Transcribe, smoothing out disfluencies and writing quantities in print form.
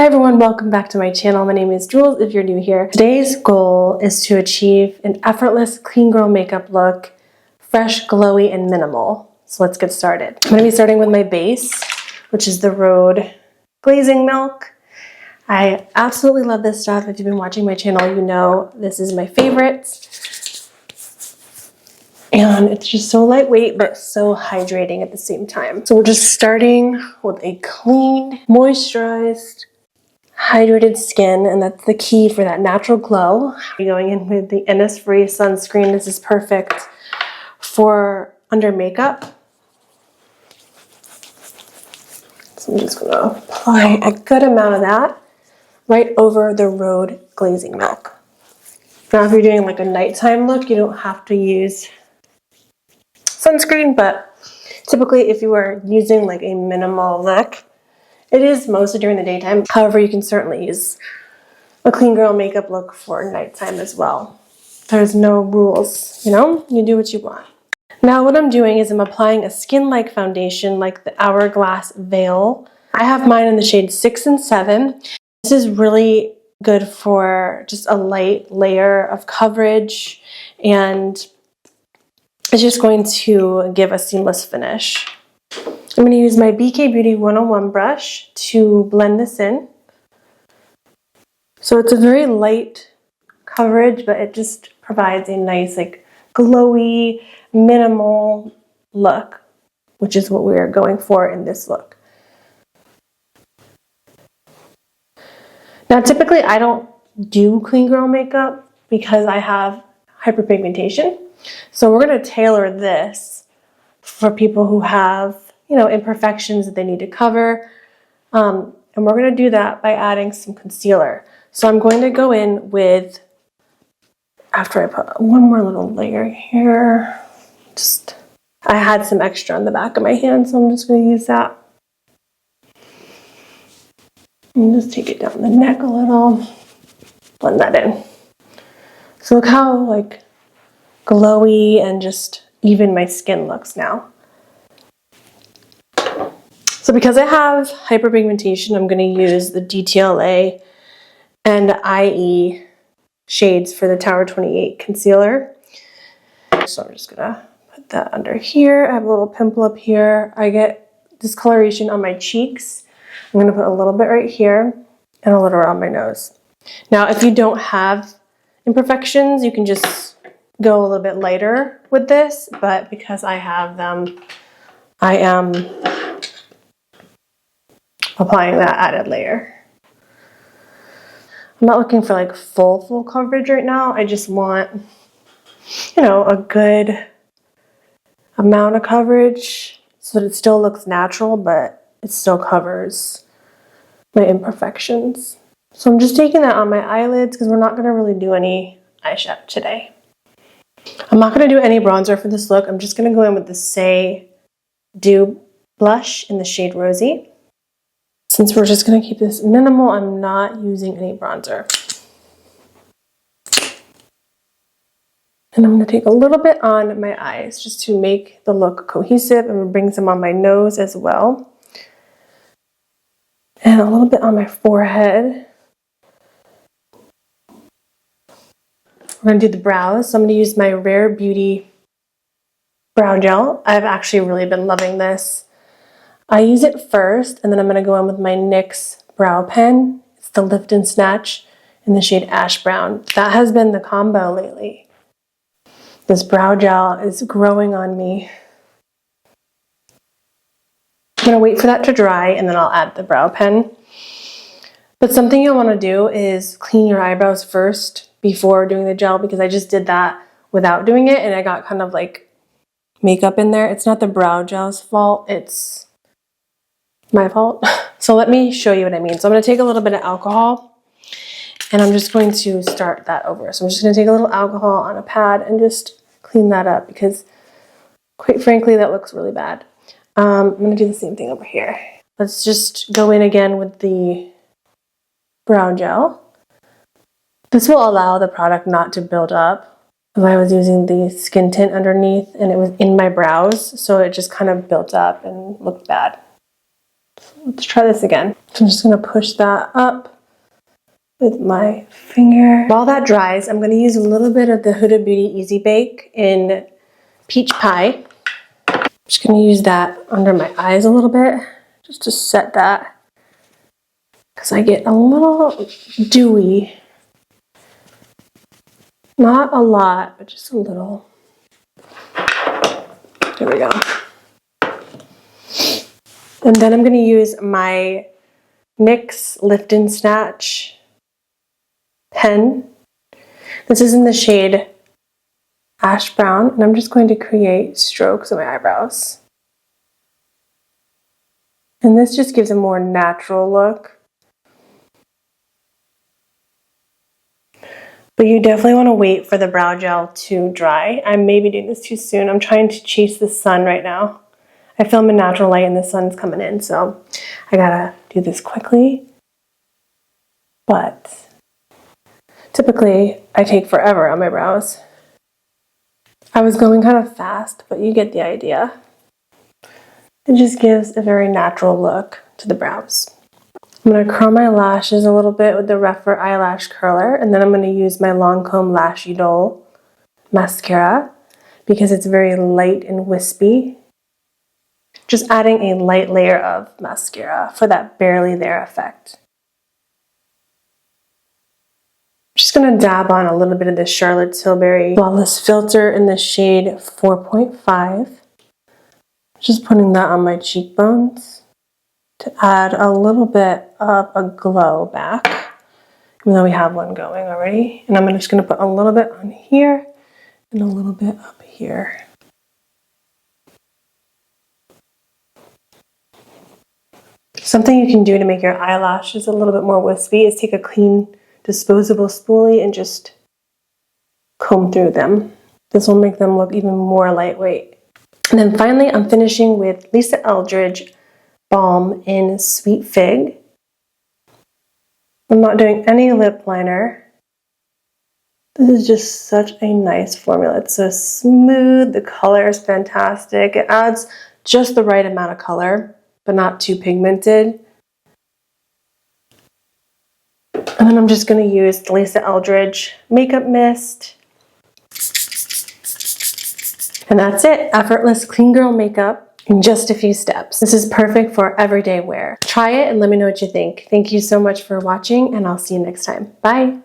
Hi everyone, welcome back to my channel. My name is Jules if you're new here. Today's goal is to achieve an effortless clean girl makeup look, fresh, glowy, and minimal. So let's get started. I'm going to be starting with my base, which is the Rhode Glazing Milk. I absolutely love this stuff. If you've been watching my channel, you know this is my favorite. And it's just so lightweight, but so hydrating at the same time. So we're just starting with a clean, moisturized, hydrated skin, and that's the key for that natural glow. We're going in with the Innisfree sunscreen. This is perfect for under makeup. So I'm just gonna apply a good amount of that right over the Rhode Glazing Milk. Now if you're doing like a nighttime look, you don't have to use sunscreen, but typically if you are using like a minimal look, it is mostly during the daytime. However, you can certainly use a clean girl makeup look for nighttime as well. There's no rules, you know? You do what you want. Now what I'm doing is I'm applying a skin-like foundation like the Hourglass Veil. I have mine in the shade 6 and 7. This is really good for just a light layer of coverage, and it's just going to give a seamless finish. I'm going to use my BK Beauty 101 brush to blend this in. So it's a very light coverage, but it just provides a nice, like, glowy, minimal look, which is what we're going for in this look. Now, typically I don't do clean girl makeup because I have hyperpigmentation. So we're going to tailor this for people who have, you know, imperfections that they need to cover. And we're going to do that by adding some concealer. So I'm going to go in with, after I put one more little layer here, I had some extra on the back of my hand, so I'm just going to use that. And just take it down the neck a little, blend that in. So look how like glowy and just even my skin looks now. So because I have hyperpigmentation, I'm going to use the DTLA and IE shades for the Tower 28 concealer. So I'm just going to put that under here. I have a little pimple up here. I get discoloration on my cheeks. I'm going to put a little bit right here and a little around my nose. Now, if you don't have imperfections, you can just go a little bit lighter with this, but because I have them, I am applying that added layer. I'm not looking for like full coverage right now. I just want, you know, a good amount of coverage so that it still looks natural, but it still covers my imperfections. So I'm just taking that on my eyelids because we're not going to really do any eyeshadow today. I'm not going to do any bronzer for this look. I'm just going to go in with the Say Dew blush in the shade Rosy. Since we're just going to keep this minimal, I'm not using any bronzer. And I'm going to take a little bit on my eyes just to make the look cohesive. I'm going to bring some on my nose as well. And a little bit on my forehead. We're going to do the brows. So I'm going to use my Rare Beauty brow gel. I've actually really been loving this. I use it first, and then I'm going to go in with my NYX brow pen. It's the Lift and Snatch in the shade Ash Brown. That has been the combo lately. This brow gel is growing on me. I'm going to wait for that to dry, and then I'll add the brow pen. But something you'll want to do is clean your eyebrows first before doing the gel, because I just did that without doing it, and I got kind of like makeup in there. It's not the brow gel's fault, it's my fault. So let me show you what I mean. So I'm going to take a little bit of alcohol, and I'm just going to start that over. So I'm just going to take a little alcohol on a pad and just clean that up, because quite frankly that looks really bad. I'm going to do the same thing over here. Let's just go in again with the brow gel. This will allow the product not to build up. I was using the skin tint underneath and it was in my brows, so it just kind of built up and looked bad. Let's try this again. So I'm just gonna push that up with my finger. While that dries, I'm gonna use a little bit of the Huda Beauty Easy Bake in Peach Pie. I'm just gonna use that under my eyes a little bit, just to set that, because I get a little dewy. Not a lot, but just a little. There we go. And then I'm gonna use my NYX Lift and Snatch pen. This is in the shade Ash Brown, and I'm just going to create strokes on my eyebrows. And this just gives a more natural look. But you definitely want to wait for the brow gel to dry. I may be doing this too soon. I'm trying to chase the sun right now. I film in natural light and the sun's coming in, so I gotta do this quickly. But typically, I take forever on my brows. I was going kind of fast, but you get the idea. It just gives a very natural look to the brows. I'm going to curl my lashes a little bit with the Rephr eyelash curler, and then I'm going to use my Lancome Lash Idole mascara because it's very light and wispy. Just adding a light layer of mascara for that barely there effect. I'm just going to dab on a little bit of the Charlotte Tilbury Flawless Filter in the shade 4.5. Just putting that on my cheekbones to add a little bit of a glow back, even though we have one going already. And I'm just going to put a little bit on here and a little bit up here. Something you can do to make your eyelashes a little bit more wispy is take a clean disposable spoolie and just comb through them. This will make them look even more lightweight. And then finally, I'm finishing with Lisa Eldridge Balm in Sweet Fig. I'm not doing any lip liner. This is just such a nice formula. It's so smooth, the color is fantastic. It adds just the right amount of color, but not too pigmented. And then I'm just going to use the Lisa Eldridge Makeup Mist. And that's it. Effortless clean girl makeup in just a few steps. This is perfect for everyday wear. Try it and let me know what you think. Thank you so much for watching, and I'll see you next time. Bye.